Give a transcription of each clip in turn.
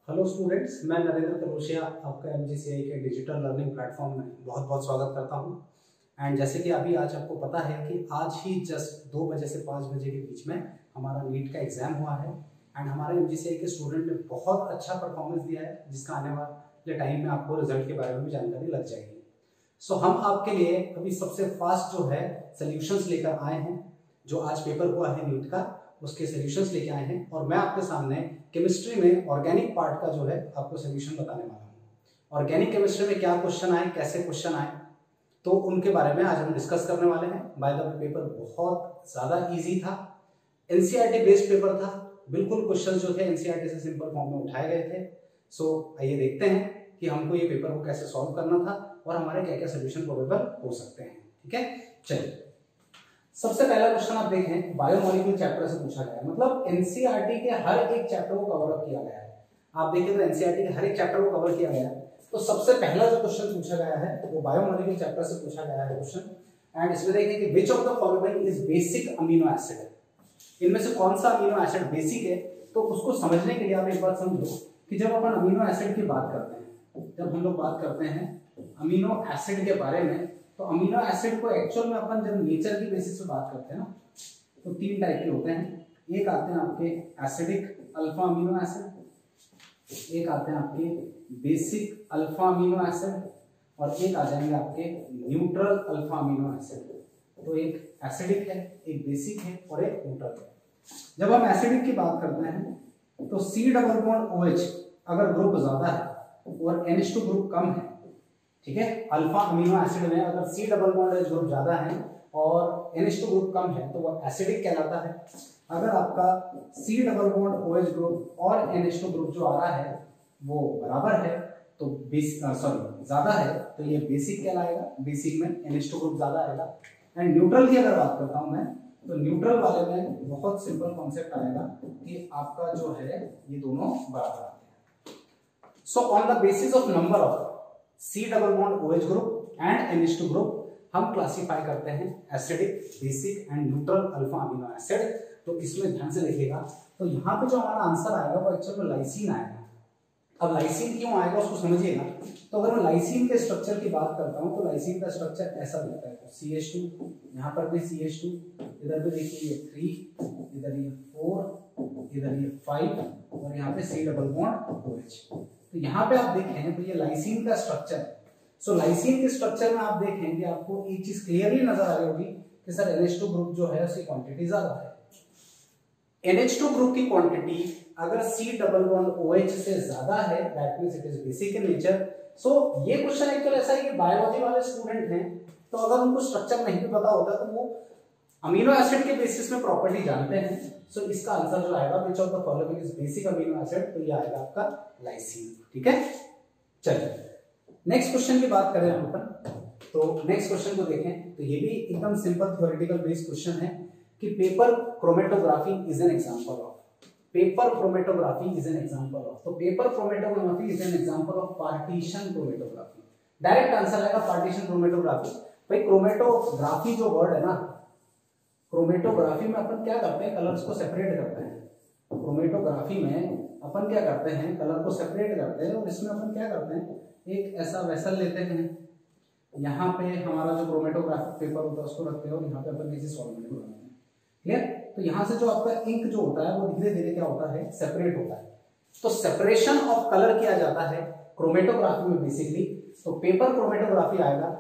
Hello students, मैं नरेंद्र तलोशिया आपका MGCI के डिजिटल लर्निंग प्लेटफॉर्म में बहुत बहुत स्वागत करता हूं। एंड जैसे कि अभी आज आपको पता है कि आज ही जस्ट 2 बजे से 5 बजे के बीच में हमारा नीट का एग्जाम हुआ है। एंड हमारे एमजीसीआई के स्टूडेंट ने बहुत अच्छा परफॉर्मेंस दिया है, जिसका आने वाले टाइम में आपको रिजल्ट के बारे में भी जानकारी लग जाएगी। सो हम आपके लिए अभी सबसे फास्ट जो है सोल्यूशंस लेकर आए हैं। जो आज पेपर हुआ है नीट का, उसके सोल्यूशंस लेके आए हैं और मैं आपके सामने केमिस्ट्री में ऑर्गेनिक पार्ट का जो है आपको सोल्यूशन बताने वाला हूँ। ऑर्गेनिक केमिस्ट्री में क्या क्वेश्चन आए, कैसे क्वेश्चन आए, तो उनके बारे में आज हम डिस्कस करने वाले हैं। बाय द वे पेपर बहुत ज़्यादा इजी था, एनसीईआरटी बेस्ड पेपर था। बिल्कुल क्वेश्चन जो थे एनसीईआरटी से सिंपल फॉर्म में उठाए गए थे। सो आइए देखते हैं कि हमको ये पेपर को कैसे सॉल्व करना था और हमारे क्या क्या सोल्यूशन प्रोबेबल हो सकते हैं। ठीक है, चलिए सबसे पहला क्वेश्चन आप देखें, बायोमोलिक्यूल चैप्टर से पूछा गया है। मतलब एनसीईआरटी के हर एक चैप्टर को कवर अप किया गया है। आप देखें तो एनसीईआरटी के हर एक चैप्टर को कवर किया गया है। तो सबसे पहला जो क्वेश्चन पूछा गया है वो बायोमोलिक्यूल चैप्टर से पूछा गया है क्वेश्चन। एंड इसमें देखें कि which of the following is basic amino acid. इनमें से कौन सा अमीनो एसिड बेसिक है, तो उसको समझने के लिए आप एक बात समझो कि जब अपन अमीनो एसिड की बात करते हैं, जब हम लोग बात करते हैं अमीनो एसिड के बारे में, तो अमीनो एसिड को एक्चुअल में अपन जब नेचर की बेसिस पे बात करते हैं ना, तो 3 टाइप के होते हैं। एक आते हैं आपके एसिडिक अल्फा अमीनो एसिड, एक आते हैं आपके बेसिक अल्फा अमीनो एसिड, और एक आ जाएंगे आपके न्यूट्रल अल्फा अमीनो एसिड। तो एक एसिडिक है, एक बेसिक है और एक न्यूट्रल है। जब हम एसिडिक की बात करते हैं तो C डबल बॉन्ड OH अगर ग्रुप ज्यादा है और NH2 ग्रुप कम है, ठीक है, अल्फा अमीनो एसिड में अगर C double bond OH group ज्यादा है और NH2 ग्रुप कम है तो वो एसिडिक कहलाता है। अगर आपका C double bond OH group और NH2 ग्रुप जो आ रहा है वो बराबर है तो ज्यादा है तो ये बेसिक कहलाएगा। बेसिक में NH2 ग्रुप ज्यादा आएगा। एंड न्यूट्रल की अगर बात करता हूं मैं, तो न्यूट्रल वाले में बहुत सिंपल कॉन्सेप्ट आएगा कि आपका जो है ये दोनों बराबर आते हैं। So on the basis of number of C double bond OH group and NH2 group हम क्लासिफाई करते हैं acidic, basic and neutral alpha amino acid. तो इसमें ध्यान से देखिएगा, तो यहाँ पे जो हमारा आंसर आएगा वो एक्चुअल में लाइसिन आएगा। अब लाइसिन क्यों आएगा उसको समझिएगा। तो अगर मैं लाइसिन के स्ट्रक्चर की बात करता हूँ तो लाइसिन का स्ट्रक्चर ऐसा दिखता है, तो CH2, यहाँ पर भी CH2, इधर भी देखिए ये 3, इधर ये 4, इधर ये 5 और यहाँ पे C डबल बॉन्ड OH। तो यहाँ पे आप देखें तो ये लाइसिन का स्ट्रक्चर। सो लाइसिन के स्ट्रक्चर में आप देखें कि आपको एक चीज क्लियरली नजर आ रही होगी कि सर NH2 ग्रुप जो है उसकी क्वांटिटी ज्यादा है। NH2 ग्रुप की क्वांटिटी अगर C डबल बॉन्ड OH से ज्यादा है that means it is basic in nature. So ये क्वेश्चन एक्चुअल ऐसा है कि बायोलॉजी वाले स्टूडेंट हैं तो अगर उनको स्ट्रक्चर नहीं भी पता होता तो वो अमीनो एसिड के बेसिस में प्रॉपर्टी जानते हैं। सो इसका आंसर जो आएगा which of the following is basic amino acid, तो ये आएगा आपका लाइसिन। ठीक है, चलिए नेक्स्ट क्वेश्चन की बात करें हम अपन। तो नेक्स्ट क्वेश्चन को देखें तो ये भी एकदम सिंपल थ्योरेटिकल बेस्ड क्वेश्चन है कि paper chromatography is an example of. Paper chromatography is an example of, तो paper chromatography is an example of partition chromatography. Direct answer आएगा पार्टीशन क्रोमेटोग्राफी। भाई क्रोमेटोग्राफी जो वर्ड है ना, क्रोमेटोग्राफी में अपन क्या करते हैं, कलर्स को सेपरेट करते हैं। क्रोमेटोग्राफी में अपन क्या करते हैं, कलर को सेपरेट करते हैं और इसमें अपन क्या करते हैं, एक ऐसा वेसल लेते हैं, यहाँ पे हमारा जो क्रोमेटोग्राफिक पेपर होता है उसको रखते हैं और यहाँ पे अपन किसी सॉल्वेंट को लगाते हैं। क्लियर? तो यहाँ से जो आपका इंक जो होता है वो धीरे धीरे क्या होता है, सेपरेट होता है। तो सेपरेशन ऑफ कलर किया जाता है क्रोमेटोग्राफी में बेसिकली। तो पेपर क्रोमेटोग्राफी आएगा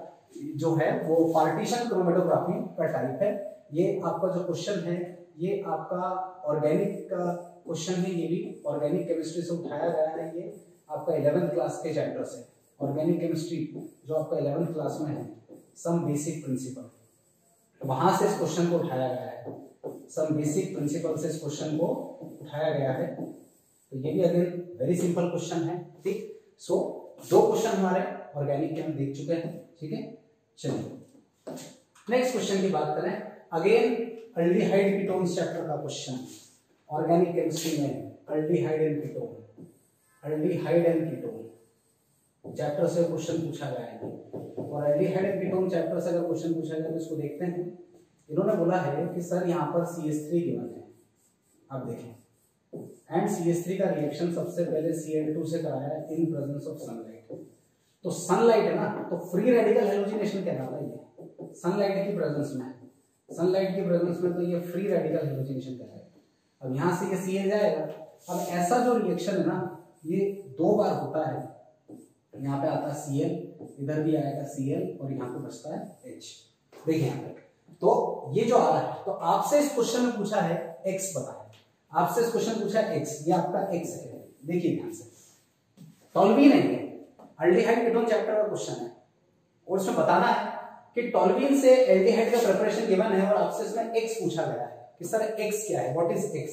जो है वो पार्टीशन क्रोमेटोग्राफी का टाइप है। ये आपका जो क्वेश्चन है ये आपका ऑर्गेनिक का क्वेश्चन है, ये भी ऑर्गेनिक केमिस्ट्री से उठाया गया है। ये आपका 11th क्लास के चैप्टर से, ऑर्गेनिक केमिस्ट्री जो आपका 11th क्लास में है, सम बेसिक प्रिंसिपल, वहां से इस क्वेश्चन को उठाया गया है। सम बेसिक प्रिंसिपल से इस क्वेश्चन को उठाया गया है। तो ये भी अगेन वेरी सिंपल क्वेश्चन है। ठीक, सो 2 क्वेश्चन हमारे ऑर्गेनिक के हम देख चुके हैं। ठीक है, चलिए नेक्स्ट क्वेश्चन की बात करें। अगेन अल्डिहाइड कीटोन्स चैप्टर का क्वेश्चन, ऑर्गेनिक केमिस्ट्री में aldehyde and ketone, aldehyde and ketone chapter से क्वेश्चन पूछा गया है। और अल्डिहाइड एंड कीटोन चैप्टर से अगर क्वेश्चन पूछा गया तो इसको देखते हैं। इन्होंने बोला है कि सर यहाँ पर CH3 गिवन है। अब देखें एंड CH3 का रिएक्शन सबसे पहले Cl2 से कराया है इन प्रेजेंस ऑफ सनलाइट। तो सनलाइट है ना, तो फ्री रेडिकल हेलोजिनेशन कहलाता है ये, सनलाइट की प्रेजेंस में, सनलाइट की प्रेजेंस में तो ये फ्री रेडिकल हेलोजिनेशन कहलाएगा। अब यहाँ से ये Cl जाएगा। अब ऐसा जो रिएक्शन है ना ये 2 बार होता है, यहाँ पे आता है Cl, इधर भी आएगा Cl और यहाँ पे बचता है H। देखिए यहाँ पे तो ये जो आ रहा है, तो आपसे इस क्वेश्चन में पूछा है X बताएं, आपसे इस क्वेश्चन पूछा है X, ये आपका X है। देखिए ध्यान से, टोल्यूइन है ये, एल्डिहाइड कीटोन चैप्टर का क्वेश्चन है और इसमें बताना है कि टोल्यूइन से एल्डिहाइड का प्रिपरेशन गिवन है और आपसे इसमें X पूछा गया है कि सर X क्या है, व्हाट इज X।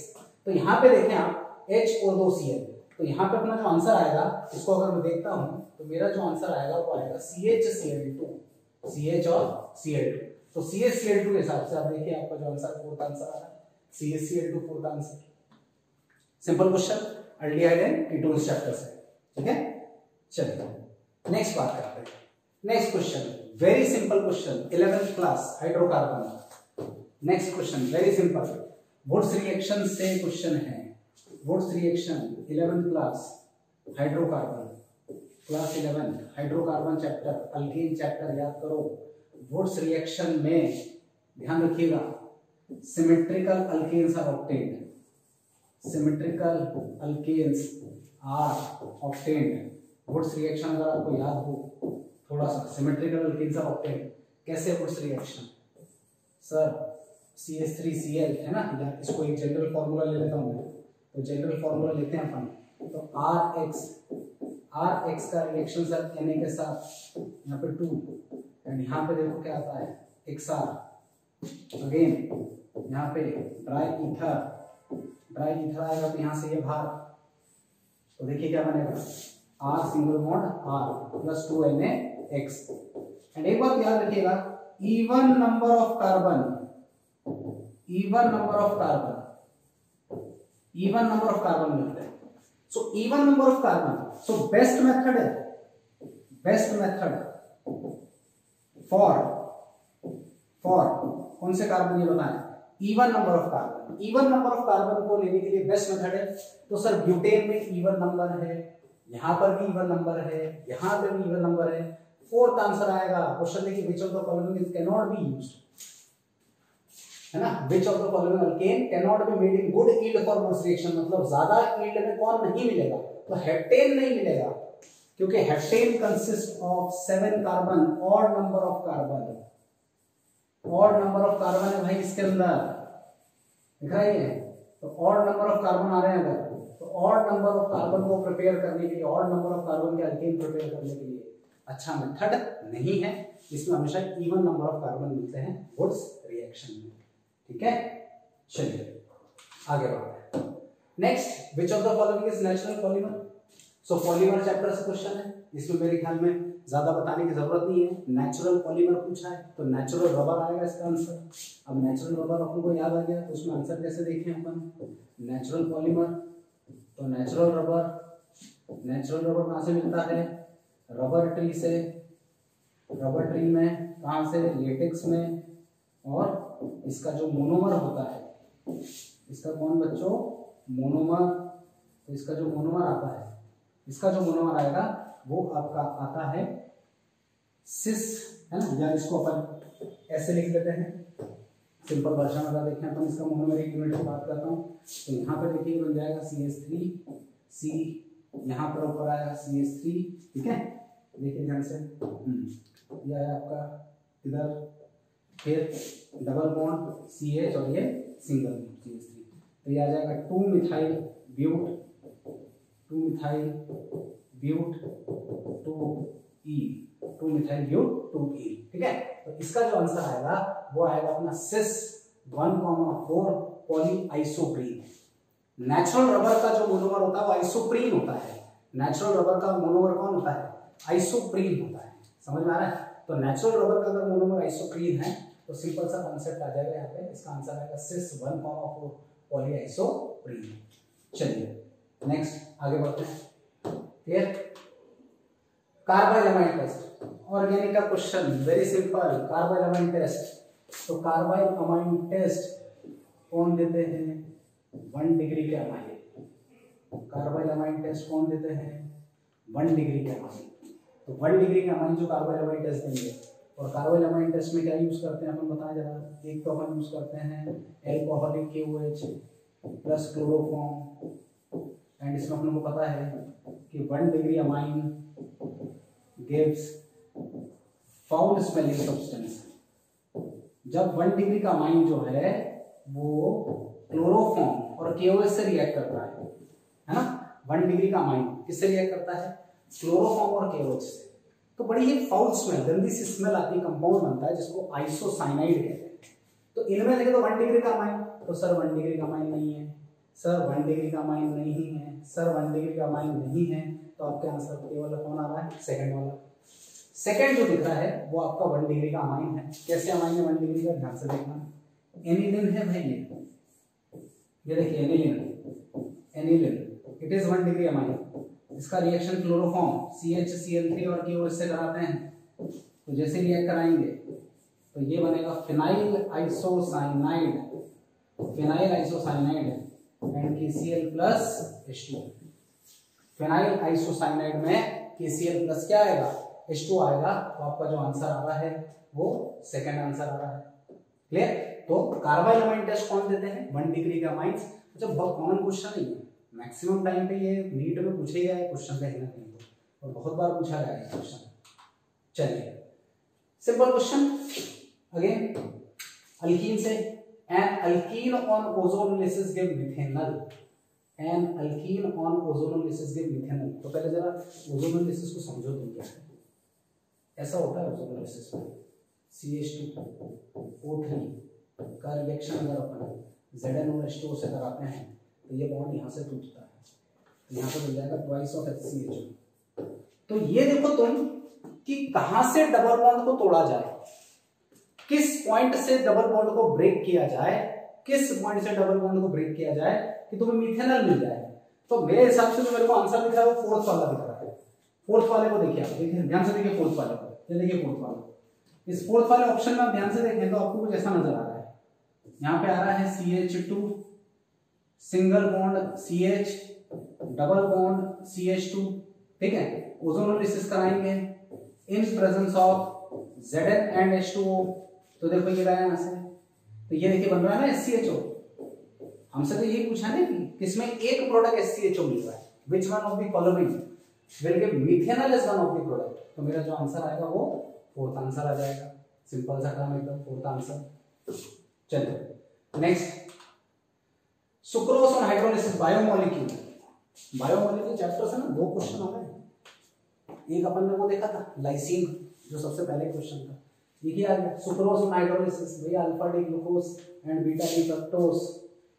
तो यहाँ पे देखें आप H और 2 Cl, तो यहाँ पे अपना जो आंसर आएगा, इसको अगर मैं देखता हूँ तो मेरा जो आंसर आएगा वो आएगा CHCl2, CH और Cl2। तो CHCl2 के हिसाब से आप देखिए आपका जो आंसर, फोर्थ आंसर आ रहा है CHCl2, fourth answer. Simple question, aldehyde and ketones chapter से, ठीक है। चलिए नेक्स्ट बात करते हैं। Next question, very simple question, 11th class hydrocarbon. Next question very simple, Wurtz reaction से क्वेश्चन है। Wurtz reaction 11th class hydrocarbon, class 11 hydrocarbon chapter, alkene chapter याद करो। वुड्स रिएक्शन में ध्यान रखिएगा symmetrical alkanes are obtained, symmetrical alkanes are obtained. Wurtz reaction अगर आपको याद हो थोड़ा सा, सिमेट्रिकल अल्केन्स आर ऑब्टेन्ड कैसे वुड्स रिएक्शन, सर CH3Cl है ना, या इसको एक जनरल फॉर्मूला ले लेता हूं मैं, तो जनरल फॉर्मूला लेते हैं अपन, तो RX का रिएक्शन सर Na के साथ यहाँ पे 2 एंड यहाँ पे देखो क्या आता है XR, अगेन यहाँ पे ड्राई ईथर आएगा तो यहाँ से ये बाहर, तो देखिए क्या बनेगा R single bond R plus 2NaX। And एक बात याद रखिएगा, even number of carbon, even number of carbon मिलते हैं। So even number of carbon, so best method है, बेस्ट मेथड फॉर कौन से कार्बन ये बताएं, even number of carbon. Even number of carbon को लेने के लिए बेस्ट मेथड है, तो सर ब्यूटेन में इवन नंबर है, यहां पर भी इवन नंबर है, यहां पे भी इवन नंबर है। फोर्थ आंसर आएगा, क्वेश्चन देखिए which of the following can not be used, है ना, which of the following alkane can not be made in good yield for Wurtz reaction, मतलब ज्यादा यील्ड में कौन नहीं मिलेगा, तो हेप्टेन नहीं मिलेगा, क्योंकि heptane consist of 7 carbon, odd number of carbon, odd number of carbon है भाई इसके अंदर, दिख रहा है, तो ऑड नंबर ऑफ कार्बन आ रहे हैं अगर, तो ऑड नंबर ऑफ कार्बन को प्रिपेयर करने के लिए, ऑड नंबर ऑफ कार्बन के अल्केन प्रिपेयर करने के लिए अच्छा मेथड नहीं है, इसमें हमेशा इवन नंबर ऑफ कार्बन मिलते हैं वुड्स रिएक्शन में, ठीक है। चलिए आगे बढ़ते हैं। Next, which of the following is natural polymer. So polymer chapter से क्वेश्चन है, इसमें मेरे ख्याल में ज्यादा बताने की जरूरत नहीं है, नेचुरल पॉलीमर पूछा है तो नेचुरल रबर आएगा इसका आंसर। अब नेचुरल रबर अपन को याद आ गया तो उसमें आंसर कैसे देखें अपन, नेचुरल पॉलीमर, तो नेचुरल रबर कहाँ से मिलता है, रबर ट्री से, रबर ट्री में कहाँ से, लेटेक्स में, और इसका जो मोनोमर होता है, इसका कौन बच्चों, मोनोमर, तो इसका जो मोनोमर आता है, इसका जो मोनोमर आएगा वो आपका आता है सिस, है ना, या इसको अपन ऐसे लिख लेते हैं सिंपल भाषा में अगर देखें अपन इसका मोनोमेरिक यूनिट की बात करता हूँ, तो यहाँ पे देखिए बन जाएगा CH3C, यहाँ पर ऊपर आएगा CH3, ठीक है, देखिए ध्यान से, यह है आपका इधर, फिर डबल बॉन्ड CH और ये सिंगल बॉन्ड CH3, तो ये आ जाएगा 2 मिथाइल ब्यूट 2E, ठीक है। तो इसका जो आंसर आएगा वो आएगा अपना सिस 1,4 पॉली आइसोप्रीन। नेचुरल रबर का जो मोनोमर होता है वो आइसोप्रीन होता है, नेचुरल रबर का मोनोमर कौन होता है, आइसोप्रीन होता है, समझ में आ रहा है। तो नेचुरल रबर का अगर मोनोमर आइसोप्रीन है तो सिंपल सा कॉन्सेप्ट आ जाएगा यहाँ पे, इसका आंसर आएगा सिस 1,4 पॉली आइसोप्रीन। चलिए नेक्स्ट आगे बढ़ते हैं, क्लियर। कार्बाइल टेस्ट, ऑर्गेनिक का question, very simple, carbyl test. तो कार्बाइल अमाइन टेस्ट कौन देते हैं, 1 डिग्री के अमाइन, कार्बोइल टेस्ट कौन देते हैं? 1 डिग्री के अमाइन। तो 1 डिग्री के अमाइन जो कार्बोइल टेस्ट देंगे, और कार्बोइल टెస్ట్ में क्या यूज करते हैं अपन बताएं जरा। एक तो अपन यूज करते हैं alcoholic KOH plus chloroform, and इसमें अपन को पता है कि 1 degree amine gives foul smelling substance. जब 1 डिग्री का अमाइन जो है वो क्लोरोफॉर्म और KOH से रिएक्ट करता है ना। 1 डिग्री का अमाइन किससे रिएक्ट करता है? क्लोरोफॉर्म और KOH से। तो बड़ी ही फाउल स्मेल, गंदी सी स्मेल आती है, कंपाउंड बनता है जिसको आइसोसाइनाइड कहते हैं। तो इनमें देखे तो 1 डिग्री का अमाइन, तो सर 1 डिग्री का अमाइन नहीं है, सर 1 डिग्री का अमाइन नहीं है, सर 1 डिग्री का अमाइन नहीं है। तो आपके आंसर केवल कौन आ रहा है? सेकंड वाला। सेकंड जो दिख रहा है वो आपका 1 डिग्री का अमाइन है। कैसे अमाइन है 1 डिग्री का? ध्यान से देखना। एनिलिन है भाई, ये देखिए aniline, it is 1 degree amine. इसका रिएक्शन क्लोरोफॉर्म CHCl3 और KOH से कराते हैं। तो जैसे रिएक्ट कराएंगे तो ये बनेगा phenyl isocyanide and KCl plus H2। Phenyl isocyanide में KCl प्लस क्या आएगा? H2 आएगा। तो आपका जो आंसर आ रहा है वो सेकंड आंसर आ रहा है। क्लियर? तो कार्बोइल टेस्ट कौन देते हैं? 1 डिग्री के अमाइंस। अच्छा, बहुत कॉमन क्वेश्चन है ये, मैक्सिमम टाइम पे ये नीट में पूछे गया है क्वेश्चन कहीं ना कहीं, और बहुत बार पूछा गया है क्वेश्चन। चलिए सिंपल क्वेश्चन अगेन, अल्कीन से। An alkene on ozonolysis give methanol. An alkene on ozonolysis give methanol. तो पहले जरा ओजोनोलिसिस को समझो तुम क्या है। ऐसा होता है ओजोनोलिसिस में CH2O3 का रिएक्शन अगर अपन ZnOH2 से कराते हैं तो ये बॉन्ड यहाँ से टूटता है, तो यहाँ पे मिल जाएगा ट्वाइस ऑफ HCH। तो ये देखो तुम कि कहां से डबल बॉन्ड को तोड़ा जाए, किस पॉइंट से डबल बॉन्ड को ब्रेक किया जाए, किस पॉइंट से डबल बॉन्ड को ब्रेक किया जाए कि तुम्हें मिथेनॉल मिल जाए। तो मेरे हिसाब से जो मेरे को आंसर दिख रहा है वो फोर्थ वाला दिख रहा है। फोर्थ वाले को देखिए, आप देखिए ध्यान से देखिए फोर्थ वाले को, ये देखिए फोर्थ वाला। इस फोर्थ वाले ऑप्शन में आप ध्यान से देखें तो आपको कुछ ऐसा नजर आ रहा है। यहाँ पे आ रहा है CH2 single bond CH double bond CH2, ठीक है। ओजोनोलिसिस कराएंगे in presence of Zn and H2O। तो देखो ये रहा है यहाँ से, तो ये देखिए बन रहा है ना SCHO। हमसे तो ये पूछा ना कि किसमें एक प्रोडक्ट SCHO मिल रहा है, which one of the following will give methanol as one of the product. तो मेरा जो आंसर आएगा वो फोर्थ आंसर आ जाएगा। सिंपल सा काम एकदम, फोर्थ आंसर। चलो next, sucrose on hydrolysis biomolecule. Biomolecule chapter से ना 2 क्वेश्चन आ गए। एक अपन ने वो देखा था लाइसिन, जो सबसे पहले क्वेश्चन था। ये क्या आ गया? सुक्रोज ऑन हाइड्रोलिसिस, भैया alpha D glucose and beta D fructose,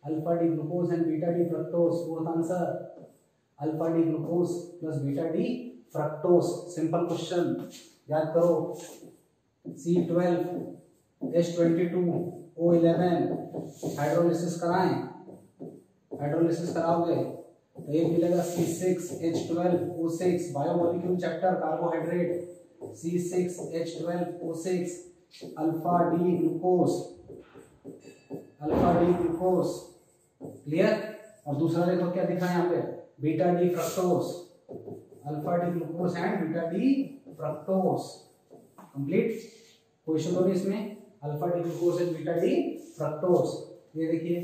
alpha D glucose and beta D fructose. Fourth answer alpha D glucose plus beta D fructose. Simple question, याद करो। C12 H22 O11 हाइड्रोलिसिस कराएं, hydrolysis कराओगे तो एक मिलेगा C6H12O6 biomolecule chapter carbohydrate, C6H12O6 alpha D glucose, clear. और दूसरा देखो क्या दिखा है यहाँ पे, beta D fructose, alpha D glucose and beta D fructose. Complete question हो इसमें, alpha D glucose and beta D fructose. ये देखिए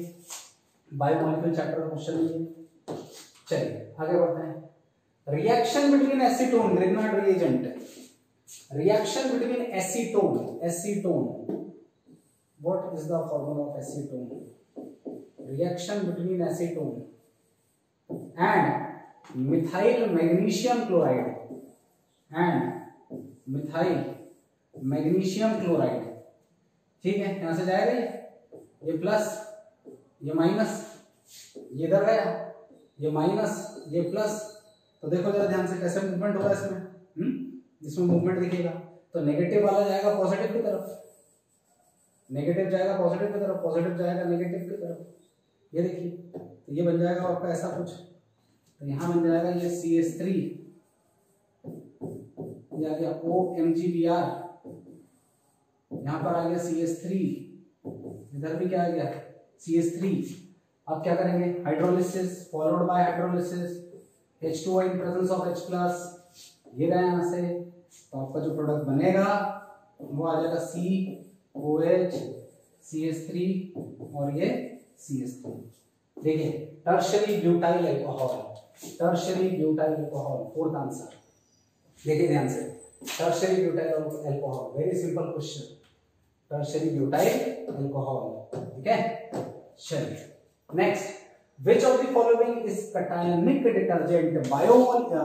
बायोमोलिक्यूल चैप्टर का क्वेश्चन है। चलिए आगे बढ़ते हैं। Reaction between acetone, Grignard reagent. Reaction between acetone, what is the formula of acetone? Reaction between acetone and methyl magnesium chloride ठीक है। यहां से जाएगा ये प्लस, ये माइनस, ये इधर गया, ये माइनस, ये प्लस। तो देखो जरा ध्यान से कैसे मूवमेंट होगा इसमें, जिसमें मूवमेंट दिखेगा। तो नेगेटिव वाला जाएगा पॉजिटिव की तरफ, नेगेटिव जाएगा पॉजिटिव की तरफ, पॉजिटिव जाएगा नेगेटिव की तरफ। ये देखिए, तो ये बन जाएगा आपका ऐसा कुछ। तो यहां बन जाएगा ये CH3, ये आ गया OMgBr, यहां पर आ गया CH3, इधर भी क्या आ गया CH3, अब क्या करेंगे, hydrolysis followed by hydrolysis H2O in presence of H plus, ये गया यहाँ से, तो आपका जो प्रोडक्ट बनेगा वो आ जाएगा COH CH3 और ये CH3। देखिए tertiary butyl alcohol, tertiary butyl alcohol, fourth answer. देखिए ध्यान से, tertiary butyl alcohol, very simple question, tertiary butyl alcohol, ठीक है। चलिए next, which of the following is cationic detergent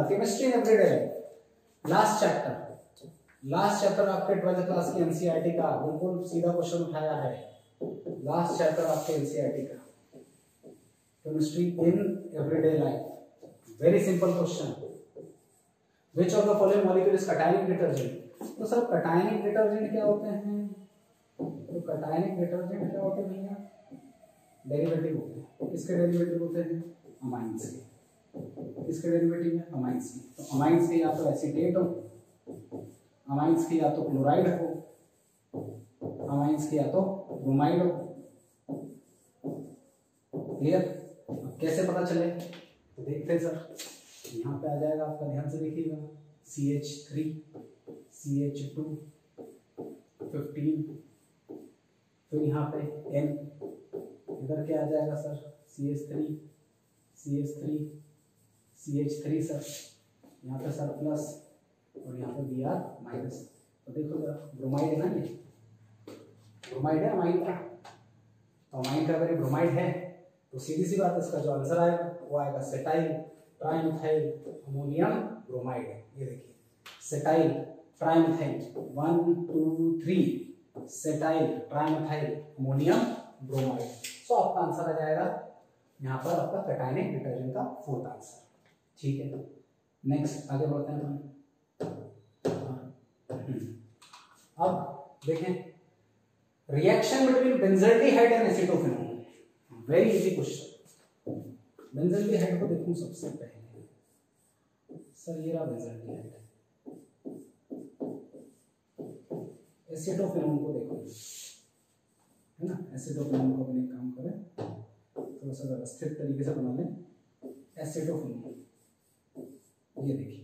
chemistry everyday, last chapter आपके 12th क्लास की NCERT का बिल्कुल सीधा क्वेश्चन उठाया है, लास्ट चैप्टर आपके एनसीईआरटी का chemistry in everyday life, very simple question. which of the following molecule is cationic detergent, तो सर cationic detergent क्या होते हैं, तो cationic detergent क्या होते हैं भैया, डेरिवेटिव होते हैं, किसके डेरिवेटिव होते हैं, अमाइंस के, किसके डेरिवेटिव है, अमाइंस के। तो अमाइंस के या तो एसीटेट हो, अमाइंस के या तो क्लोराइड हो, अमाइंस के या तो ब्रोमाइड हो, क्लियर। अब कैसे पता चले, तो देखते हैं सर, यहाँ पे आ जाएगा आपका, ध्यान से देखिएगा, CH3 CH2 15, फिर यहाँ पे N, इधर क्या आ जाएगा सर, CH3 CH3 सर, यहाँ पे सर प्लस और यहाँ पे Br माइनस। तो देखो जरा, ब्रोमाइड है ना, ये ब्रोमाइड है अमाइन का, तो अमाइन का अगर ये ब्रोमाइड है तो सीधी सी बात है, इसका जो आंसर आएगा वो आएगा सेटाइल ट्राइमिथाइल अमोनियम ब्रोमाइड। ये देखिए cetyl trimethyl 1 2 3 cetyl trimethyl ammonium bromide. So आपका आंसर आ जाएगा यहाँ पर आपका कैटायनिक डिटर्जेंट का फोर्थ आंसर, ठीक है। नेक्स्ट आगे बढ़ते हैं हम। अब देखें, reaction between benzaldehyde and acetophenone, very easy question. Benzaldehyde को देखूं सबसे पहले, सर ये रहा बेंजल्डिहाइड, एसीटोफेनोन को देखो, है ना, एसीटोफेनोन को अपने काम करें, थोड़ा सा व्यवस्थित तरीके से बना लें। एसीटोफेनोन, ये देखिए,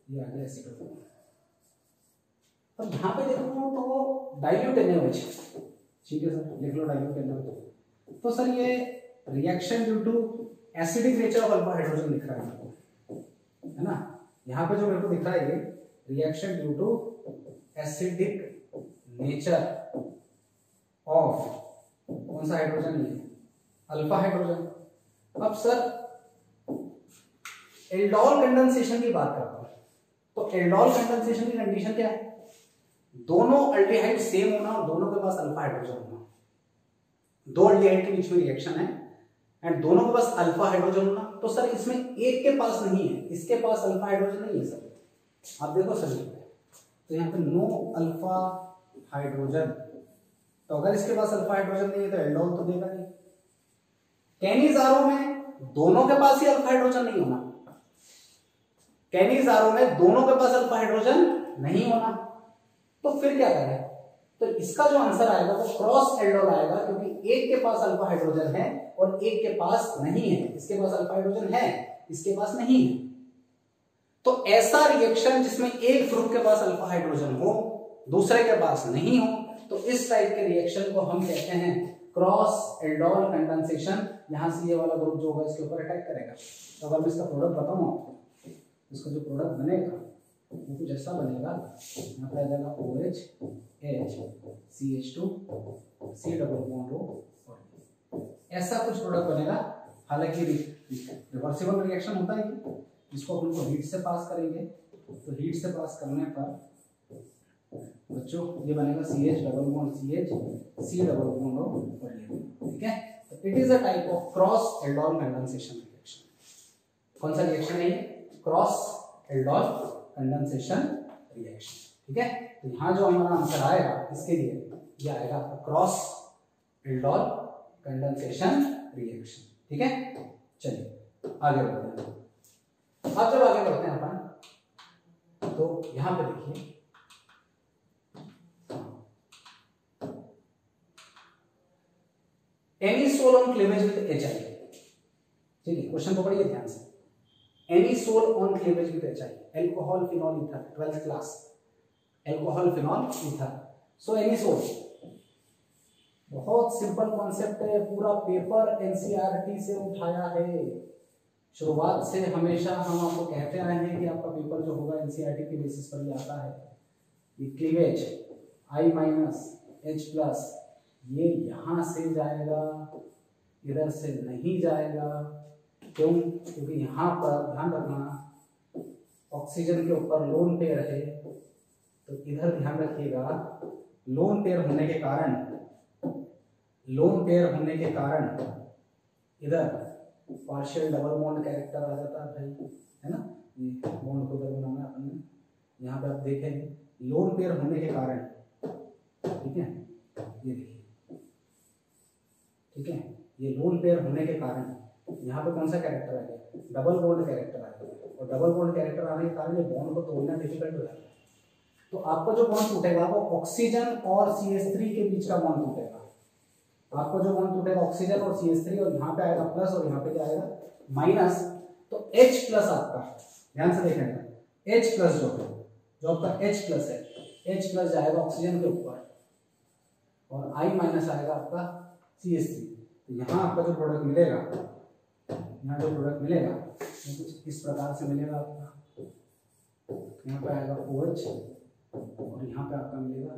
ये आ गया एसीटोफेनोन। अब यहाँ पे देखो तो डाइल्यूट NaOH, ठीक है सर, लिख लो डाइल्यूट NaOH। तो सर ये reaction due to acidic nature of alpha hydrogen दिख रहा है, है ना। यहाँ पे जो मेरे को दिख रहा है ये reaction due to acidic nature of कौन सा हाइड्रोजन, ये अल्फा हाइड्रोजन। अब सर एल्डोल कंडेंसेशन की बात करता हूं, तो एल्डोल कंडेंसेशन की कंडीशन क्या है, दोनों अल्डिहाइड सेम होना और दोनों के पास अल्फा हाइड्रोजन होना। दो अल्डिहाइड के बीच में रिएक्शन है एंड दोनों के पास अल्फा हाइड्रोजन होना। तो सर इसमें एक के पास नहीं है, इसके पास अल्फा हाइड्रोजन नहीं है सर, आप देखो सर, तो यहाँ पे नो अल्फा हाइड्रोजन, तो अगर इसके पास अल्फा हाइड्रोजन नहीं है तो एल्डोल तो देगा नहीं। कैनिजारो में दोनों के पास ही अल्फा हाइड्रोजन नहीं होना, कैनिजारो में दोनों के पास अल्फा हाइड्रोजन नहीं होना, तो फिर क्या करें, तो इसका जो आंसर आएगा वो क्रॉस एल्डोल आएगा, क्योंकि एक के पास अल्फा हाइड्रोजन है और एक के पास नहीं है, इसके पास अल्फा हाइड्रोजन है, इसके पास नहीं है। तो ऐसा रिएक्शन जिसमें एक ग्रुप के पास अल्फा हाइड्रोजन हो, दूसरे के पास नहीं हो, तो इस टाइप के रिएक्शन को हम कहते हैं क्रॉस एल्डोल कंडेंसेशन। यहां से ये वाला ग्रुप जो होगा इसके ऊपर अटैक करेगा। तो अगर मैं इसका प्रोडक्ट बताऊं आपको, इसका जो प्रोडक्ट बनेगा वो कुछ ऐसा बनेगा, यहाँ पे आ जाएगा OH H CH2 C double bond O, ऐसा कुछ प्रोडक्ट बनेगा। हालांकि रिवर्सिबल रिएक्शन होता है, इसको अपन को हीट से पास करेंगे, तो हीट से पास करने पर बच्चों ये बनेगा CH double bond CH C double bond O और ये, ठीक है। तो it is a type of cross aldol condensation reaction. कौन सा रिएक्शन है ये, क्रॉस एल्डोल कंडेंसेशन रिएक्शन, ठीक है। तो यहाँ जो हमारा आंसर आएगा इसके लिए ये आएगा क्रॉस एल्डोल कंडेंसेशन रिएक्शन, ठीक है। चलिए आगे बढ़ते हैं। अब जब आगे बढ़ते हैं अपन, तो यहां पे देखिए, anisole on cleavage with HI, ठीक है, क्वेश्चन को पढ़िए ध्यान से। Anisole on cleavage with HI, alcohol phenol ether, 12th class, alcohol phenol ether. So anisole, बहुत सिंपल कॉन्सेप्ट है, पूरा पेपर NCERT से उठाया है। शुरुआत से हमेशा हम आपको कहते आए हैं कि आपका पेपर जो होगा NCERT के बेसिस पर ही आता है। ये क्लीवेज I-H+, ये यहां से जाएगा, इधर से नहीं जाएगा। क्यों? क्योंकि यहां पर ध्यान रखना, ऑक्सीजन के ऊपर लोन पेयर है, तो इधर ध्यान रखिएगा, लोन पेयर होने के कारण इधर पार्शियल डबल बॉन्ड कैरेक्टर आ जाता है भाई, है ना। ये बॉन्ड को उधर बनाना है अपन ने, यहाँ पे आप देखें लोन पेयर होने के कारण, ठीक है, ये देखिए, ठीक है, ये लोन पेयर होने के कारण यहाँ पे कौन सा कैरेक्टर आ गया, डबल बॉन्ड कैरेक्टर आ गया, और डबल बॉन्ड कैरेक्टर आने के कारण ये बॉन्ड को तोड़ना डिफिकल्ट हो जाता है। तो आपका जो बॉन्ड टूटेगा वो ऑक्सीजन और CH3 के बीच का बॉन्ड टूटेगा। आपको जो बॉन्ड टूटेगा ऑक्सीजन और CH3, और यहाँ पे आएगा प्लस और यहाँ पे क्या आएगा माइनस। तो H+ आपका, ध्यान से देखेंगे, H+ जो आपका H+ है, H+ जाएगा ऑक्सीजन के ऊपर और I- आएगा आपका CH3। तो यहाँ आपका जो प्रोडक्ट मिलेगा, यहाँ जो प्रोडक्ट मिलेगा वो कुछ इस प्रकार से मिलेगा आपका, यहाँ पे आएगा OH और यहाँ पे आपका मिलेगा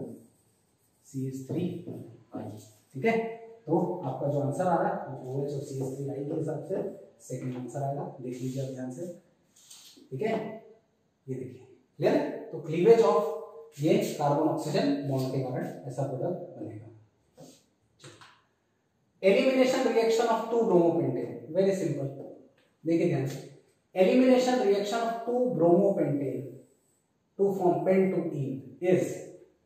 CH3I, ठीक है। तो आपका जो आंसर आ रहा है वो OH और CH3I के हिसाब से सेकंड आंसर आएगा, देख लीजिए आप ध्यान से, ठीक है। ये देखिए क्लियर है। तो क्लीवेज ऑफ ये कार्बन ऑक्सीजन बॉन्ड के कारण ऐसा प्रोडक्ट बनेगा। Elimination reaction of 2 bromopentane, very simple, देखिए ध्यान से, elimination reaction of 2 bromopentane to form pent two ene is,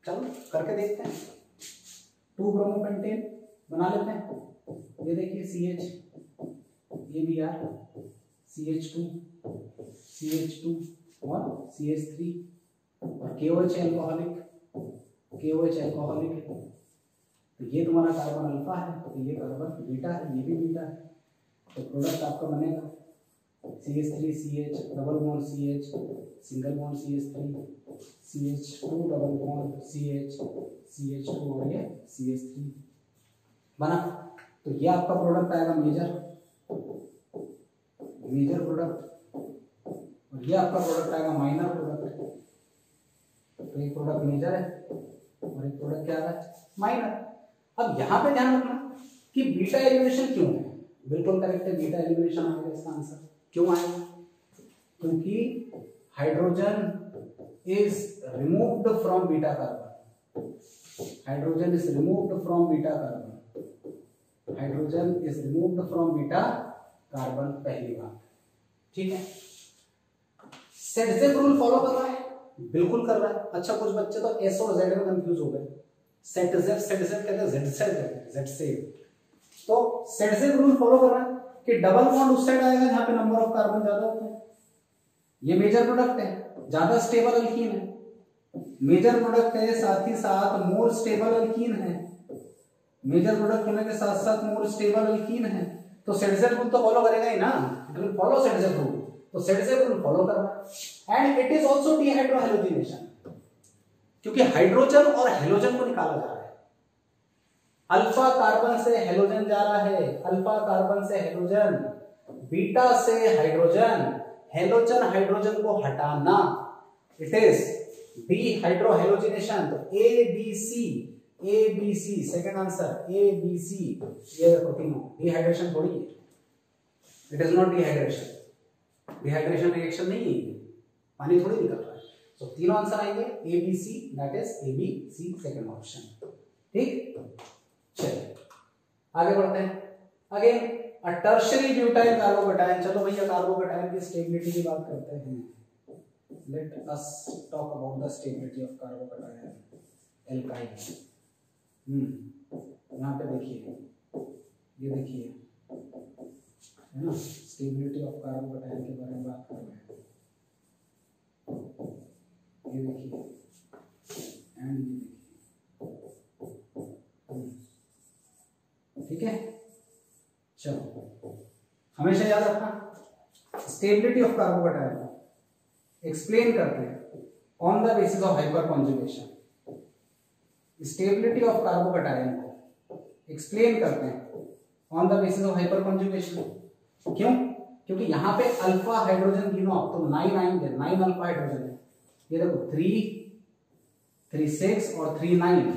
चलो करके देखते हैं। 2 ब्रोमोपेंटेन बना लेते हैं, ये देखिए CH, ये Br, CH2 और CH3 और KOH एल्कोहलिक, KOH एल्कोहलिक है। तो ये तुम्हारा कार्बन अल्फा है, तो ये कार्बन बीटा है, ये भी बीटा है। तो प्रोडक्ट आपका बनेगा CH3CH, double bond CH, single bond CH3, CH2 double bond CH, CH2 और ये CH3 बना। तो ये आपका प्रोडक्ट आएगा मेजर प्रोडक्ट, और ये आपका प्रोडक्ट आएगा माइनर प्रोडक्ट। तो एक प्रोडक्ट मेजर है और एक प्रोडक्ट क्या है, माइनर। अब यहाँ पे ध्यान रखना कि बीटा एलिमिनेशन क्यों है, बिल्कुल करेक्ट है, बीटा एलिमिनेशन आएगा इसका आंसर। क्यों आएगा? क्योंकि hydrogen is removed from beta carbon, hydrogen is removed from beta carbon, hydrogen is removed from beta carbon, पहली बात, ठीक है। सेटजेक रूल फॉलो कर रहा है, बिल्कुल कर रहा है। अच्छा, कुछ बच्चे तो एस और जेड में कंफ्यूज हो गए, सेटजेक कहते हैं, जेड से। तो सेटजेक रूल फॉलो कर रहा है कि डबल बॉन्ड उस साइड आएगा जहां पे नंबर ऑफ कार्बन ज्यादा होते हैं। ये मेजर प्रोडक्ट है, ज्यादा स्टेबल अल्कीन है, मेजर प्रोडक्ट है, साथ ही साथ मोर स्टेबल अल्कीन है, मेजर प्रोडक्ट होने के साथ साथ मोर स्टेबल अल्कीन है। तो सेटजेक रूल तो फॉलो करेगा ही ना, इट विल फॉलो सेटजेक रूल। तो सेटजेक रूल फॉलो कर रहा है। And it is also dehydrohalogenation, क्योंकि हाइड्रोजन और हेलोजन को निकाला जा रहा है। अल्फा कार्बन से हेलोजन जा रहा है, अल्फा कार्बन से हेलोजन, बीटा से हाइड्रोजन, हेलोजन हाइड्रोजन को हटाना, इट इज डीहाइड्रोहेलोजिनेशन। तो A B C second answer, A B C, ये देखो तीनों, डिहाइड्रेशन थोड़ी है, it is not dehydration, dehydration reaction नहीं है, पानी थोड़ी निकल रहा है। तो तीनों आंसर आएंगे A B C, that is A B C second option, ठीक। चलिए आगे बढ़ते हैं। Again a tertiary butyl carbocation, चलो भैया कार्बोकैटायन की स्टेबिलिटी की बात करते हैं। Let us talk about the stability of carbocation alkyl. यहाँ पे देखिए, ये देखिए, है ना, स्टेबिलिटी ऑफ कार्बोकैटायन के बारे में बात कर रहे हैं। ये देखिए एंड ये देखिए, ठीक है। हमेशा याद रखना, स्टेबिलिटी ऑफ कार्बोकैटायन एक्सप्लेन करते हैं on the basis of hyper conjugation. Stability of carbocation को एक्सप्लेन करते हैं on the basis of hyper conjugation. क्यों? क्योंकि यहाँ पे अल्फा हाइड्रोजन गिनो आप तो 9 आएंगे, 9 अल्फा हाइड्रोजन है। ये देखो 3, 3, 6 और 3, 9,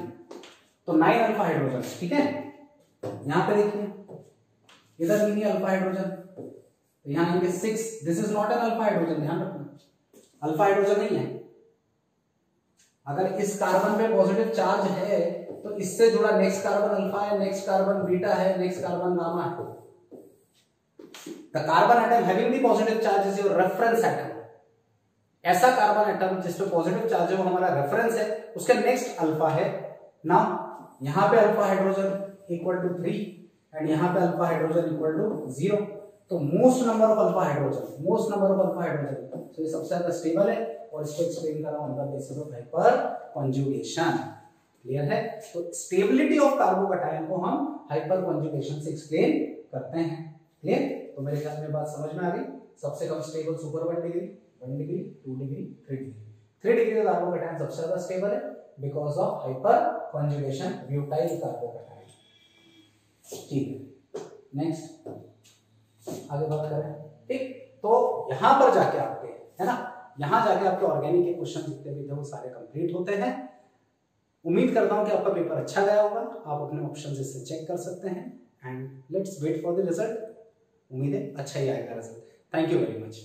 तो 9 अल्फा हाइड्रोजन, ठीक है। यहाँ पे देखिए इधर भी नहीं अल्फा हाइड्रोजन, तो यहाँ आएंगे 6, this is not an alpha hydrogen, ध्यान रखना अल्फा हाइड्रोजन नहीं है। अगर इस कार्बन पे पॉजिटिव चार्ज है तो इससे जुड़ा नेक्स्ट कार्बन अल्फा है, नेक्स्ट कार्बन बीटा है, नेक्स्ट कार्बन गामा है। The carbon atom having the positive charge is your reference atom. ऐसा कार्बन एटम जिस पे पॉजिटिव चार्ज है वो हमारा रेफरेंस है, उसका नेक्स्ट अल्फा है। नाउ यहाँ पे alpha hydrogen equal to 3 and यहाँ पे अल्फा हाइड्रोजन इक्वल टू 0, तो most number of alpha hydrogen, most number of alpha hydrogen, तो ये सबसे ज्यादा स्टेबल है और इसको एक्सप्लेन करा on the basis of hyper conjugation. Clear है? तो स्टेबिलिटी ऑफ कार्बोकैटायन को हम हाइपर कॉन्जुगेशन से एक्सप्लेन करते हैं। क्लियर? तो मेरे ख्याल में बात समझ में आ गई। सबसे कम stable super 1 degree, 1 degree, 2 degree, 3 degree. 3 degree का कार्बोकैटायन सबसे ज्यादा स्टेबल है because of hyper conjugation butyl carbocation. ठीक है, नेक्स्ट आगे बात करें। ठीक, तो यहां पर जाके आपके, है ना, यहां जाके आपके ऑर्गेनिक के क्वेश्चन जितने भी थे वो सारे कंप्लीट होते हैं। उम्मीद करता हूं कि आपका पेपर अच्छा गया होगा। आप अपने ऑप्शन इससे चेक कर सकते हैं and let's wait for the result. उम्मीद है अच्छा ही आएगा result. Thank you very much.